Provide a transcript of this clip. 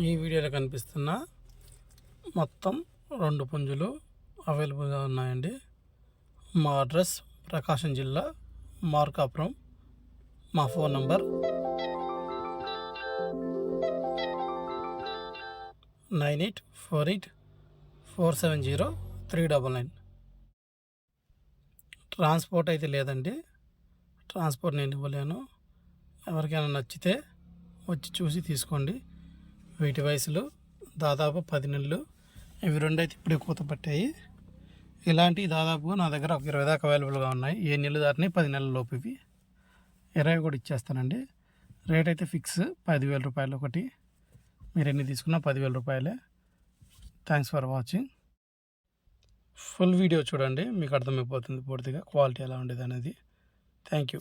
ఈ వీడియోలో కనిపిస్తున్న మొత్తం 2 పుంజులు అవైలబుల్గా ఉన్నాయండి. మా అడ్రస్ ప్రకాశం జిల్లా మార్కాపురం. మా ఫోన్ నంబర్ 9848470399. ట్రాన్స్పోర్ట్ అయితే లేదండి. ట్రాన్స్పోర్ట్ నేను ఇవ్వలేను. ఎవరికైనా నచ్చితే వచ్చి చూసి తీసుకోండి. వీటి వయసులు దాదాపు 10 నెలలు. ఇవి 2 అయితే ఇప్పుడే కూత పట్టాయి. ఇలాంటివి దాదాపుగా నా దగ్గర ఒక 20 దాకా అవైలబుల్గా ఉన్నాయి. 7 నెలలు దాటినాయి, 10 నెలల లోపు. ఇవి 20 కూడా ఇచ్చేస్తానండి. రేట్ అయితే ఫిక్స్ 10,000 రూపాయలు ఒకటి. మీరు ఎన్ని తీసుకున్నా 10,000 రూపాయలే. Thanks for watching. Full video చూడండి, మీకు అర్థమైపోతుంది పూర్తిగా క్వాలిటీ ఎలా ఉండేది అనేది. Thank you.